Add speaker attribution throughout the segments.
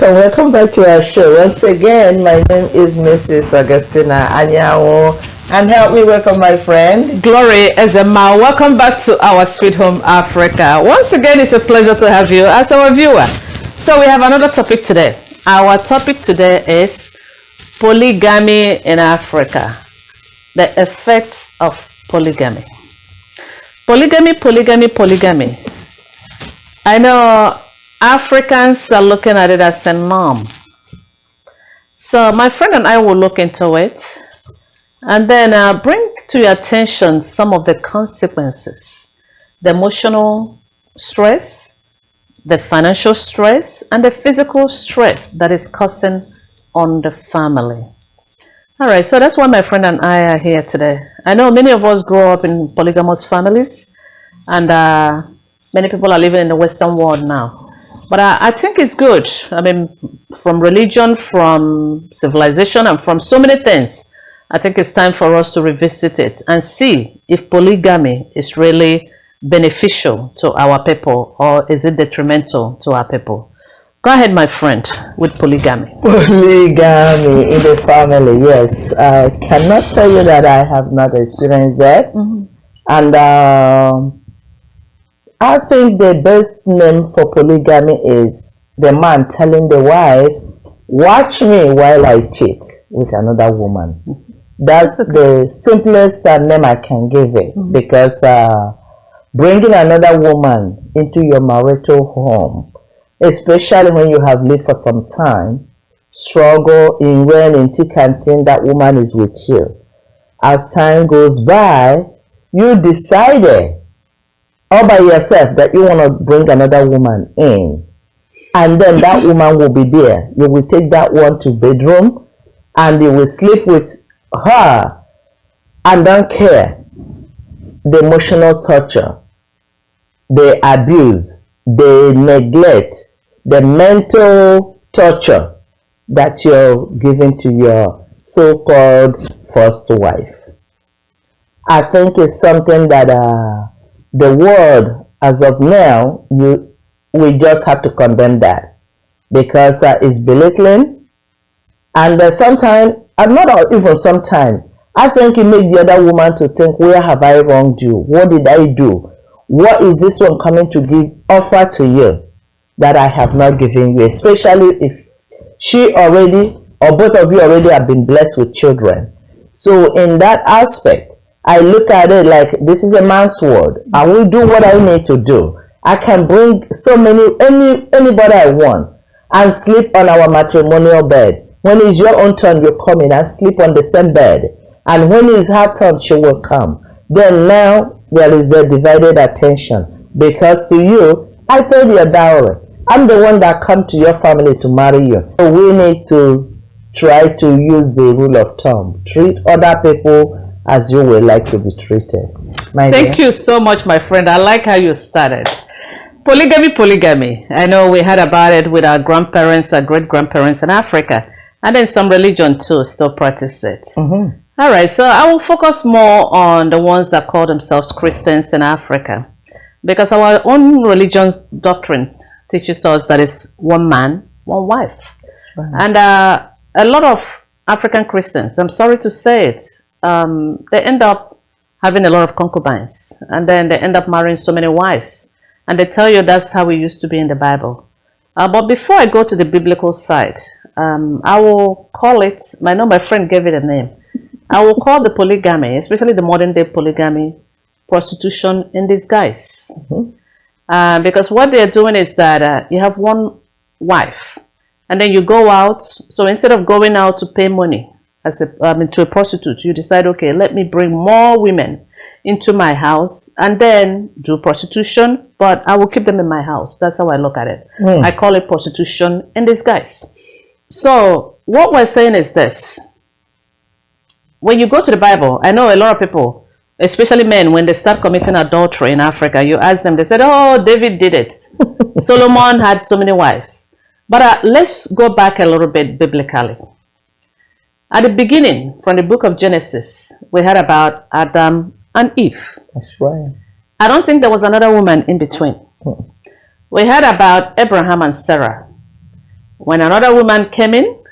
Speaker 1: Welcome back to our show. Once again, my name is Mrs. Augustina Anyanwu, and help me welcome my friend
Speaker 2: glorynezemma. Welcome back to our sweet home, Africa. Once again, it's a pleasure to have you as our viewer. So we have another topic today. Our topic today is polygamy in Africa, the effects of polygamy. Polygamy. I know Africans are looking at it as a norm. So my friend and I will look into it and then bring to your attention some of the consequences, the emotional stress, the financial stress, and the physical stress that is causing on the family. All right, so that's why my friend and I are here today. I know many of us grow up in polygamous families, and many people are living in the Western world now. But I think it's good. I mean, from religion, from civilization, and from so many things, I think it's time for us to revisit it and see if polygamy is really beneficial to our people, or is it detrimental to our people. Go ahead, my friend, with polygamy.
Speaker 1: Polygamy in the family, yes. I cannot tell you that I have not experienced that. And I think the best name for polygamy is the man telling the wife, watch me while I cheat with another woman. That's the simplest name I can give it, because bringing another woman into your marital home, especially when you have lived for some time, struggle in when in thick and thin that woman is with you. As time goes by, you decided all by yourself that you want to bring another woman in, and then that woman will be there. You will take that one to bedroom and you will sleep with her and don't care. The emotional torture, the abuse, the neglect, the mental torture that you're giving to your so-called first wife. I think it's something that the world, as of now, we just have to condemn that, because it's belittling, and sometimes, and not even sometimes, I think it makes the other woman to think, where have I wronged you? What did I do? What is this one coming to offer to you that I have not given you? Especially if she already, or both of you already have been blessed with children. So in that aspect, I look at it like this is a man's world. I will do what I need to do. I can bring anybody I want and sleep on our matrimonial bed. When it's your own turn, you come in and sleep on the same bed. And when it's her turn, she will come. Then now there is a divided attention, because to you, I paid your dowry. I'm the one that come to your family to marry you. So we need to try to use the rule of thumb. Treat other people as you would like to be treated.
Speaker 2: Thank you so much, my friend. I like how you started. Polygamy. I know we heard about it with our grandparents, our great-grandparents in Africa, and then some religion too still practice it. All right, so I will focus more on the ones that call themselves Christians in Africa, because our own religion's doctrine teaches us that it's one man, one wife. And a lot of African Christians, I'm sorry to say it, they end up having a lot of concubines, and then they end up marrying so many wives, and they tell you that's how it used to be in the Bible. But before I go to the biblical side, I will call it, I know my friend gave it a name, I will call the polygamy, especially the modern day polygamy, prostitution in disguise. Because what they're doing is that you have one wife, and then you go out. So instead of going out to pay money as to a prostitute, you decide, okay, let me bring more women into my house and then do prostitution, but I will keep them in my house. That's how I look at it. I call it prostitution in disguise. So what we're saying is this: when you go to the Bible, I know a lot of people, especially men, when they start committing adultery in Africa, you ask them, they said, oh, David did it. Solomon had so many wives. But let's go back a little bit biblically. At the beginning, from the book of Genesis, we heard about Adam and Eve.
Speaker 1: That's right.
Speaker 2: I don't think there was another woman in between. We heard about Abraham and Sarah. When another woman came in,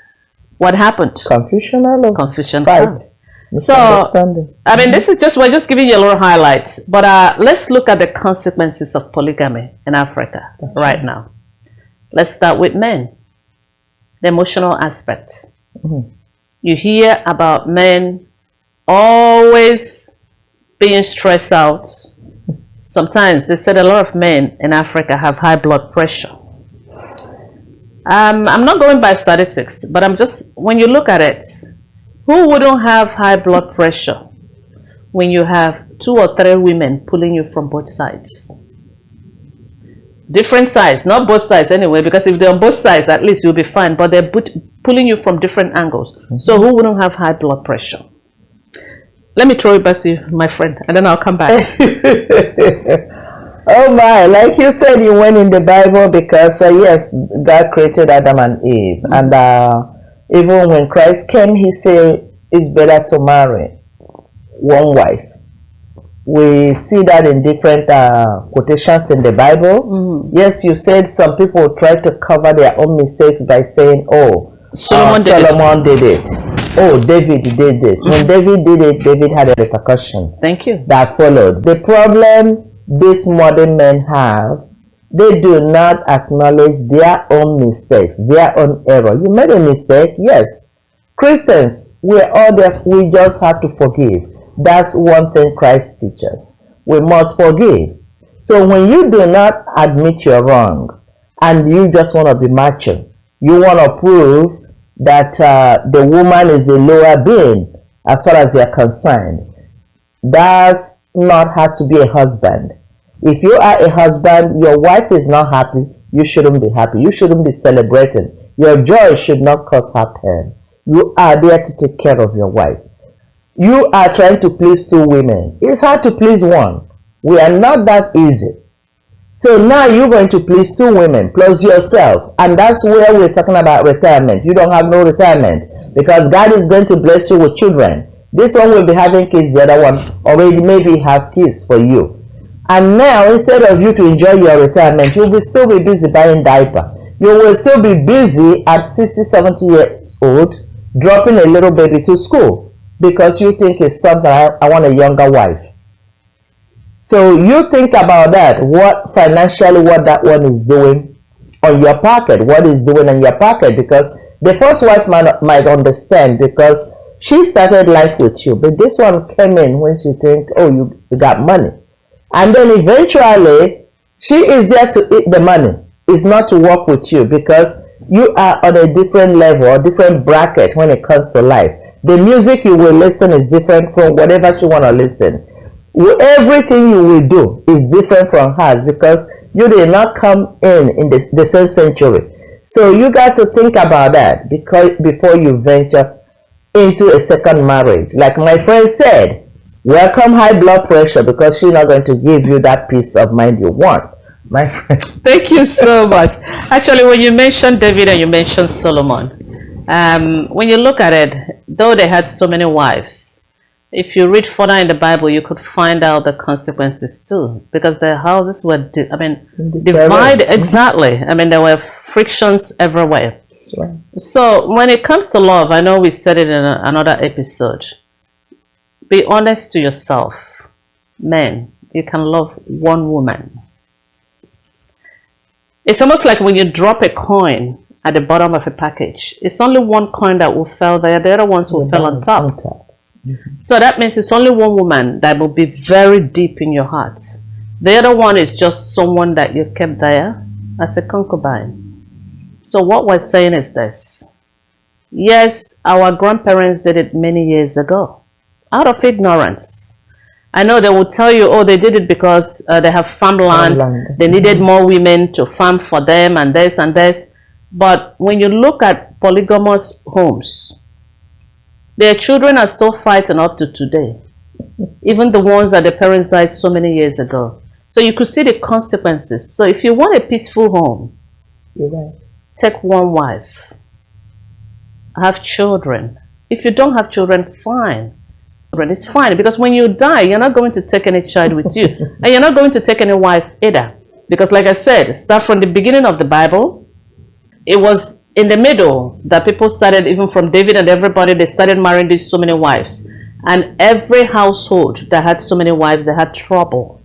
Speaker 2: what happened?
Speaker 1: Confusion all over.
Speaker 2: Confusion.
Speaker 1: Right.
Speaker 2: So, I mean, this is just, we're just giving you a little highlights. But let's look at the consequences of polygamy in Africa right now. Let's start with men. The emotional aspects. You hear about men always being stressed out. Sometimes they said a lot of men in Africa have high blood pressure. I'm not going by statistics, but I'm just, when you look at it, who wouldn't have high blood pressure when you have 2 or 3 women pulling you from both sides? Different sides, not both sides anyway, because if they're on both sides, at least you'll be fine, but they're pulling you from different angles. So who wouldn't have high blood pressure? Let me throw it back to you, my friend, and then I'll come back.
Speaker 1: Oh my, like you said, you went in the Bible because, yes, God created Adam and Eve. And even when Christ came, he said it's better to marry one wife. We see that in different quotations in the Bible. Yes, you said some people try to cover their own mistakes by saying, oh, Solomon did it. Oh, David did this. When David did it, David had a repercussion.
Speaker 2: Thank you.
Speaker 1: That followed. The problem these modern men have, they do not acknowledge their own mistakes, their own error. You made a mistake, yes. Christians, we're all there. We just have to forgive. That's one thing Christ teaches. We must forgive. So when you do not admit you're wrong and you just want to be macho, you want to prove that the woman is a lower being as far as you're concerned, that's not how to be a husband. If you are a husband, your wife is not happy, you shouldn't be happy. You shouldn't be celebrating. Your joy should not cause her pain. You are there to take care of your wife. You are trying to please 2 women. It's hard to please one. We are not that easy. So now you're going to please 2 women plus yourself. And that's where we're talking about retirement. You don't have no retirement because God is going to bless you with children. This one will be having kids, the other one already maybe have kids for you. And now instead of you to enjoy your retirement, you will still be busy buying diaper. You will still be busy at 60, 70 years old dropping a little baby to school. Because you think it's something, I want a younger wife. So you think about that, what financially what that one is doing on your pocket, what is doing on your pocket, because the first wife might understand because she started life with you, but this one came in when she think, oh, you got money. And then eventually, she is there to eat the money. It's not to work with you because you are on a different level, a different bracket when it comes to life. The music you will listen is different from whatever she want to listen. Everything you will do is different from hers because you did not come in the same century. So you got to think about that before you venture into a second marriage. Like my friend said, welcome high blood pressure because she's not going to give you that peace of mind you want. My friend.
Speaker 2: Thank you so much. Actually, when you mentioned David and you mentioned Solomon, when you look at it, though they had so many wives, if you read further in the Bible, you could find out the consequences too, because their houses were, divided. Exactly. I mean, there were frictions everywhere.
Speaker 1: Right.
Speaker 2: So when it comes to love, I know we said it in another episode. Be honest to yourself. Men, you can love one woman. It's almost like when you drop a coin at the bottom of a package. It's only one coin that will fall there. The other ones will fall on top. So that means it's only one woman that will be very deep in your heart. The other one is just someone that you kept there as a concubine. So what we're saying is this. Yes, our grandparents did it many years ago out of ignorance. I know they will tell you, oh, they did it because they have farmland. They needed more women to farm for them and this and this. But when you look at polygamous homes, Their children are still fighting up to today. Even the ones that the parents died so many years ago. So you could see the consequences. So if you want a peaceful home,
Speaker 1: You're right.
Speaker 2: take one wife. Have children. If you don't have children, fine. It's fine, because when you die, you're not going to take any child with you. And you're not going to take any wife either. Because like I said, start from the beginning of the Bible. It was in the middle that people started, even from David and everybody, they started marrying these so many wives. And every household that had so many wives, they had trouble.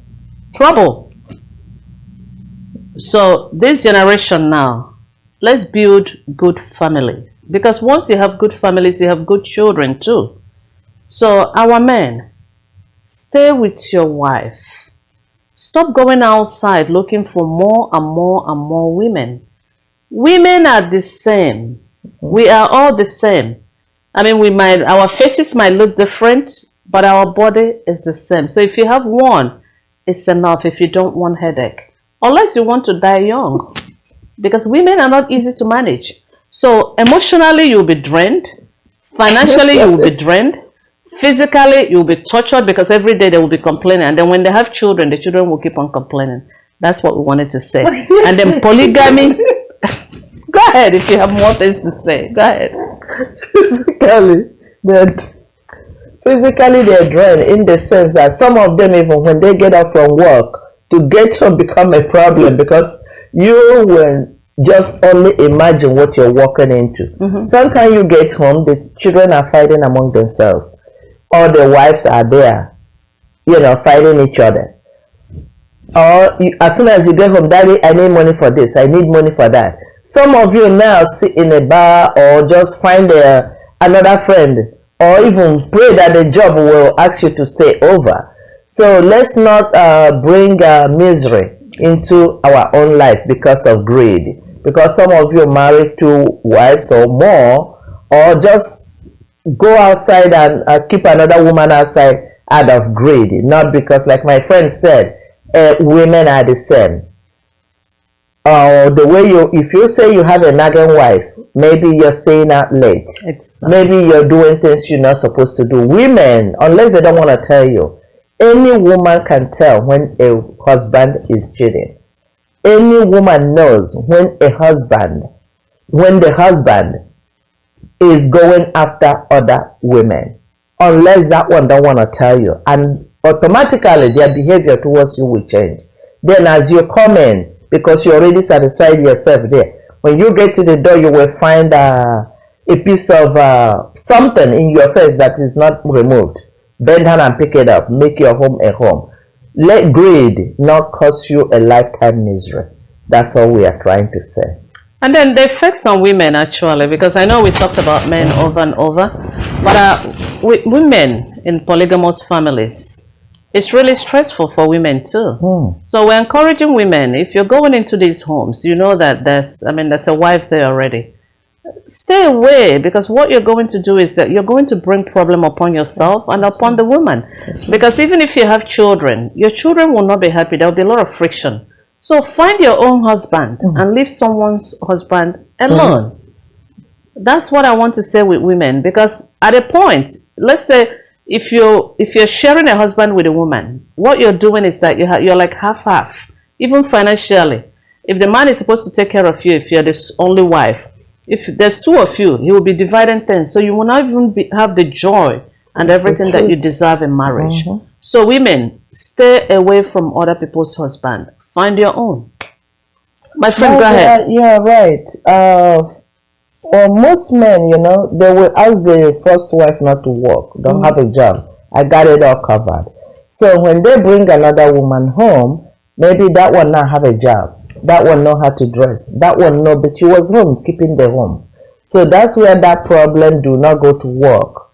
Speaker 2: Trouble. So this generation now, let's build good families. Because once you have good families, you have good children too. So our men, stay with your wife. Stop going outside looking for more and more and more women. Women are the same. We are all the same. I mean, our faces might look different, but our body is the same. So if you have one, it's enough if you don't want headache. Unless you want to die young. Because women are not easy to manage. So emotionally, you'll be drained. Financially, you will be drained. Physically, you'll be tortured because every day they will be complaining. And then when they have children, the children will keep on complaining. That's what we wanted to say. And then polygamy. Go ahead if you have more things to say. Go ahead.
Speaker 1: Physically, they're drained in the sense that some of them, even when they get up from work, to get home become a problem because you will just only imagine what you're walking into. Sometimes you get home, the children are fighting among themselves. All the wives are there, fighting each other. Or as soon as you get home, Daddy, I need money for this, I need money for that. Some of you now sit in a bar or just find another friend or even pray that the job will ask you to stay over. So let's not bring misery into our own life because of greed. Because some of you married 2 wives or more, or just go outside and keep another woman outside out of greed. Not because, like my friend said, women are the same. The way if you say you have a nagging wife, maybe you're staying out late.
Speaker 2: Exactly.
Speaker 1: Maybe you're doing things you're not supposed to do. Women, unless they don't want to tell you, any woman can tell when a husband is cheating. Any woman knows when the husband is going after other women, unless that one don't want to tell you, and automatically their behavior towards you will change. Then as you come in, because you already satisfied yourself there, when you get to the door, you will find a piece of something in your face that is not removed. Bend down and pick it up. Make your home a home. Let greed not cause you a lifetime misery. That's all we are trying to say.
Speaker 2: And then the effects on women, actually, because I know we talked about men over and over, but women in polygamous families, it's really stressful for women too. So we're encouraging women, if you're going into these homes, you know that there's a wife there already. Stay away, because what you're going to do is that you're going to bring problem upon yourself and upon the woman. Because even if you have children, your children will not be happy. There will be a lot of friction. So find your own husband and leave someone's husband alone. That's what I want to say with women, because at a point, let's say if you're sharing a husband with a woman, what you're doing is that you're like half, even financially. If the man is supposed to take care of you, if you're the only wife, if there's 2 of you, he will be dividing things. So you will not even have the joy and everything that you deserve in marriage. So women, stay away from other people's husband. Find your own. My friend, go ahead.
Speaker 1: Yeah, right. Well, most men, they will ask the first wife not to work, don't have a job. I got it all covered. So when they bring another woman home, maybe that one not have a job. That one know how to dress. That one know, but she was home, keeping the home. So that's where that problem do not go to work,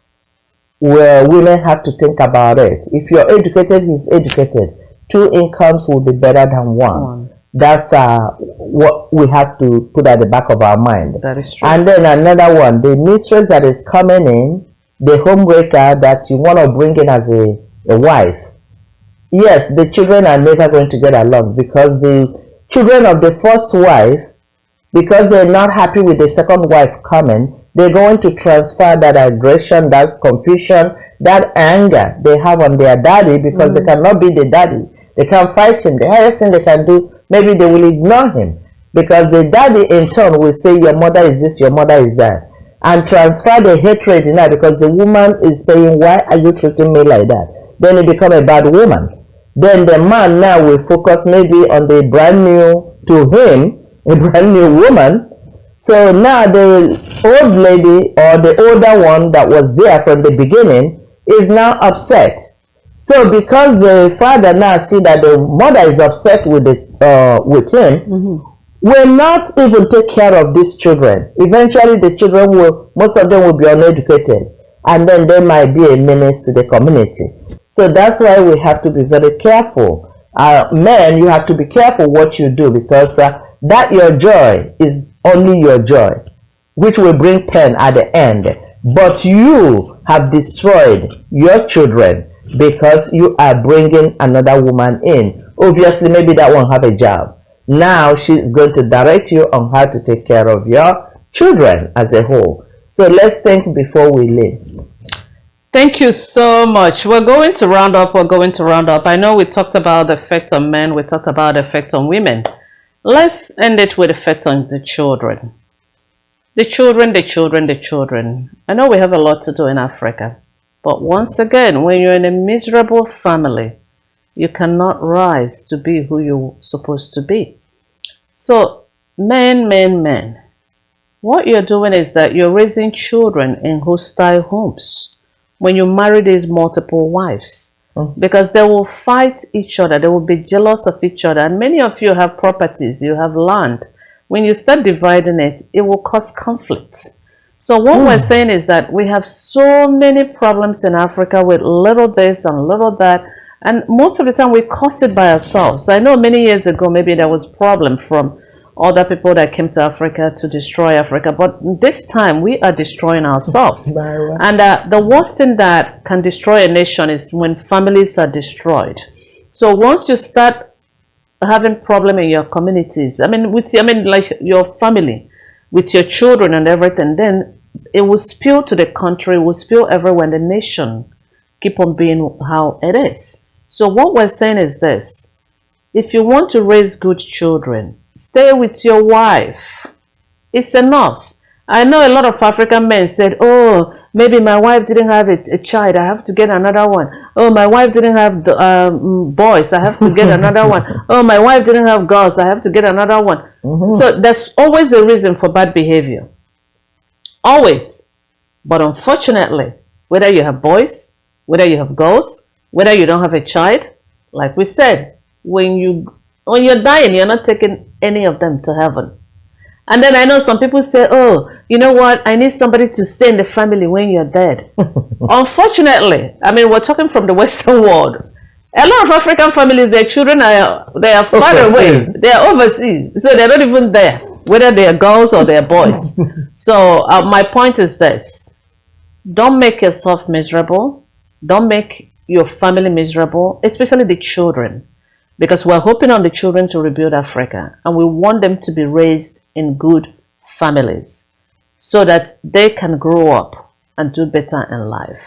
Speaker 1: where women have to think about it. If you're educated, he's educated. 2 incomes will be better than 1. That's what we have to put at the back of our mind.
Speaker 2: That is true.
Speaker 1: And then another one, the mistress that is coming in, the homebreaker that you want to bring in as a wife. Yes, the children are never going to get along, because the children of the first wife because they're not happy with the second wife coming, they're going to transfer that aggression, that confusion, that anger they have on their daddy, because they cannot be the daddy. They can't fight him. The highest thing they can do, maybe they will ignore him, because the daddy in turn will say, your mother is this, your mother is that, and transfer the hatred in her, because the woman is saying, why are you treating me like that? Then it become a bad woman. Then the man now will focus maybe on the brand new, to him, a brand new woman. So now the old lady or the older one that was there from the beginning is now upset. So because the father now see that the mother is upset with him, will not even take care of these children. Eventually the children will, most of them will be uneducated, and then they might be a menace to the community. So that's why we have to be very careful. Men, you have to be careful what you do, because that your joy is only your joy, which will bring pain at the end. But you have destroyed your children because you are bringing another woman in. Obviously, maybe that won't have a job. Now she's going to direct you on how to take care of your children as a whole. So let's think before we leave.
Speaker 2: Thank you so much. We're going to round up. I know we talked about the effect on men. We talked about the effect on women. Let's end it with effect on the children. The children. I know we have a lot to do in Africa. But once again, when you're in a miserable family, you cannot rise to be who you're supposed to be. So, men. What you're doing is that you're raising children in hostile homes when you marry these multiple wives, because they will fight each other, they will be jealous of each other, and many of you have properties, you have land. When you start dividing it, it will cause conflict. So what we're saying is that we have so many problems in Africa with little this and little that, and most of the time we cause it by ourselves. I know many years ago maybe there was problem from other people that came to Africa to destroy Africa, but this time we are destroying ourselves. And the worst thing that can destroy a nation is when families are destroyed. So once you start having problem in your communities, like your family, with your children and everything, then it will spill to the country, it will spill everywhere, and the nation keep on being how it is. So what we're saying is this: if you want to raise good children, stay with your wife. It's enough. I know a lot of African men said, oh, maybe my wife didn't have a child, I have to get another one. Oh, my wife didn't have boys, I have to get another one. Oh, my wife didn't have girls, I have to get another one. So there's always a reason for bad behavior. Always. But unfortunately, whether you have boys, whether you have girls, whether you don't have a child, like we said, when you're dying, you're not taking any of them to heaven. And then I know some people say, oh, you know what? I need somebody to stay in the family when you're dead. Unfortunately, we're talking from the Western world. A lot of African families, their children they are far away. They are overseas. So they're not even there, whether they are girls or they are boys. So my point is this: don't make yourself miserable. Don't make your family miserable, especially the children. Because we're hoping on the children to rebuild Africa, and we want them to be raised in good families so that they can grow up and do better in life.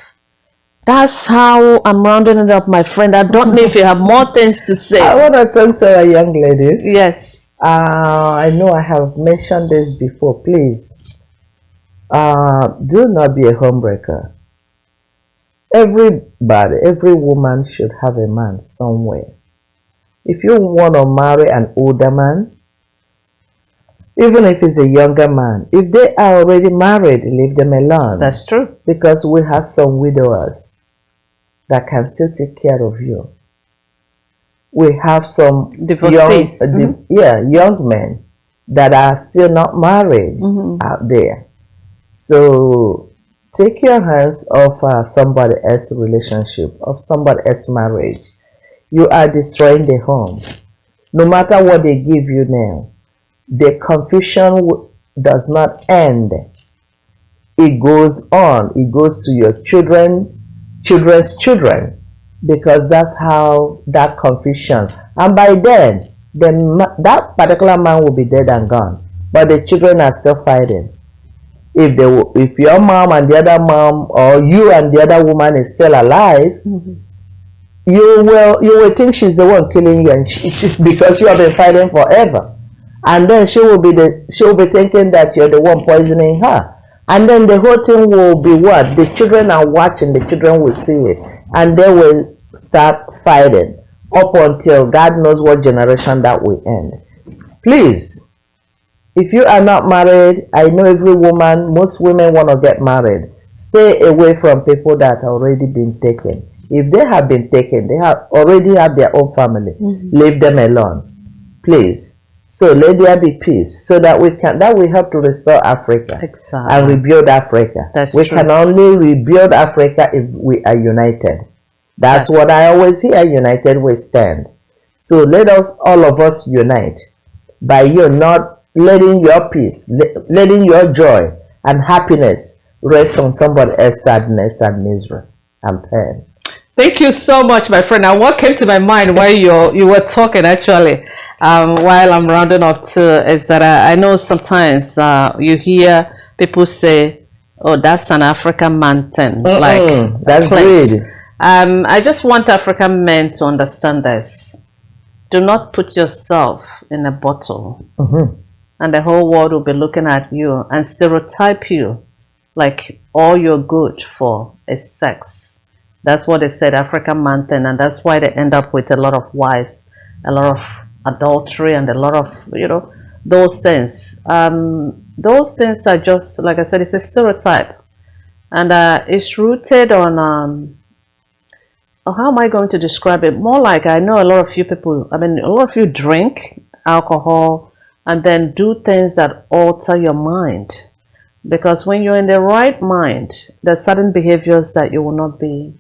Speaker 2: That's how I'm rounding it up, my friend. I don't know if you have more things to say.
Speaker 1: I want to talk to our young ladies.
Speaker 2: Yes.
Speaker 1: I know I have mentioned this before. Please, do not be a homebreaker. Every woman should have a man somewhere. If you want to marry an older man, even if it's a younger man, if they are already married, leave them alone.
Speaker 2: That's true.
Speaker 1: Because we have some widowers that can still take care of you. We have some
Speaker 2: divorcees,
Speaker 1: young men that are still not married out there. So take your hands off somebody else's relationship, of somebody else's marriage. You are destroying the home. No matter what they give you now, the confusion does not end. It goes on. It goes to your children's children, because that's how that confusion. And by then, that particular man will be dead and gone. but the children are still fighting. If your mom and the other mom, or you and the other woman is still alive, you will think she's the one killing you, and because you have been fighting forever, and then she will be thinking that you're the one poisoning her, and then the whole thing will be what the children are watching. The children will see it, and they will start fighting up until God knows what generation that will end. Please, if you are not married, I know most women want to get married. Stay away from people that have already been taken. If they have been taken, they already have their own family. Leave them alone, please. So let there be peace, so that will help to restore Africa. And rebuild Africa. We can only rebuild Africa if we are united. That's what I always hear. United we stand. So let all of us unite by you not letting your peace, letting your joy and happiness rest on somebody else's sadness and misery and pain.
Speaker 2: Thank you so much, my friend. Now, what came to my mind while you were talking, actually, while I'm rounding up too, is that I know sometimes you hear people say, "Oh, that's an African mountain," like
Speaker 1: that's great.
Speaker 2: I just want African men to understand this. Do not put yourself in a bottle, and the whole world will be looking at you and stereotype you like all you're good for is sex. That's what they said, African mountain, and that's why they end up with a lot of wives, a lot of adultery, and a lot of, those things. Those things are just, like I said, it's a stereotype. And it's rooted on, how am I going to describe it? More like, I know a lot of you people, a lot of you drink alcohol and then do things that alter your mind. Because when you're in the right mind, there's certain behaviors that you will not be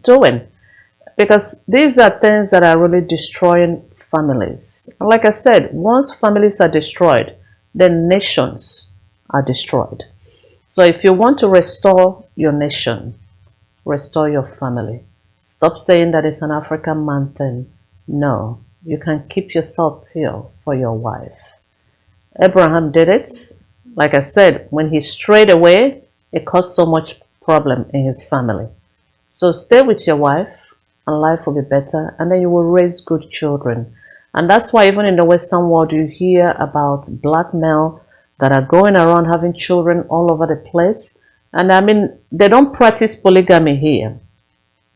Speaker 2: doing, because these are things that are really destroying families. And like I said, once families are destroyed, then nations are destroyed. So if you want to restore your nation, restore your family. Stop saying that it's an African mountain. No, you can keep yourself pure for your wife. Abraham did it. Like I said, when he strayed away, it caused so much problem in his family. So stay with your wife and life will be better, and then you will raise good children. And that's why even in the Western world, you hear about black male that are going around having children all over the place. And they don't practice polygamy here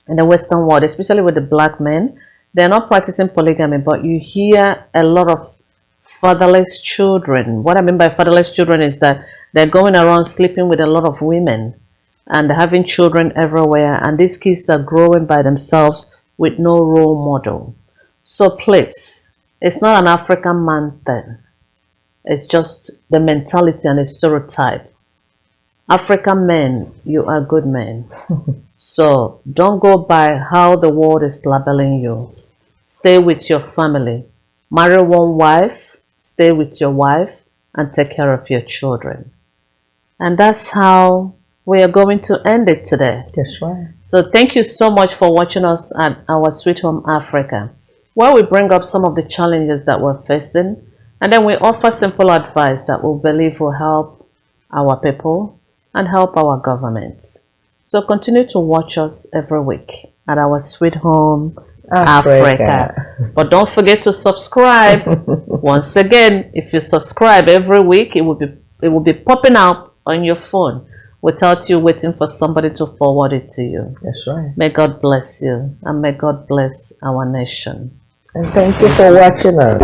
Speaker 2: in the Western world, especially with the black men. They're not practicing polygamy, but you hear a lot of fatherless children. What I mean by fatherless children is that they're going around sleeping with a lot of women and having children everywhere, and these kids are growing by themselves with no role model. So please, it's not an African mountain. It's just the mentality and the stereotype. African men, you are good men. So don't go by how the world is labeling you. Stay with your family. Marry one wife, stay with your wife, and take care of your children. And that's how we are going to end it today.
Speaker 1: That's right.
Speaker 2: So thank you so much for watching us at our Sweet Home Africa, where we bring up some of the challenges that we're facing, and then we offer simple advice that we believe will help our people and help our governments. So continue to watch us every week at our Sweet Home Africa. But don't forget to subscribe. Once again, if you subscribe every week, it will be popping up on your phone without you waiting for somebody to forward it to you.
Speaker 1: That's right.
Speaker 2: May God bless you, and may God bless our nation.
Speaker 1: And thank you for watching us.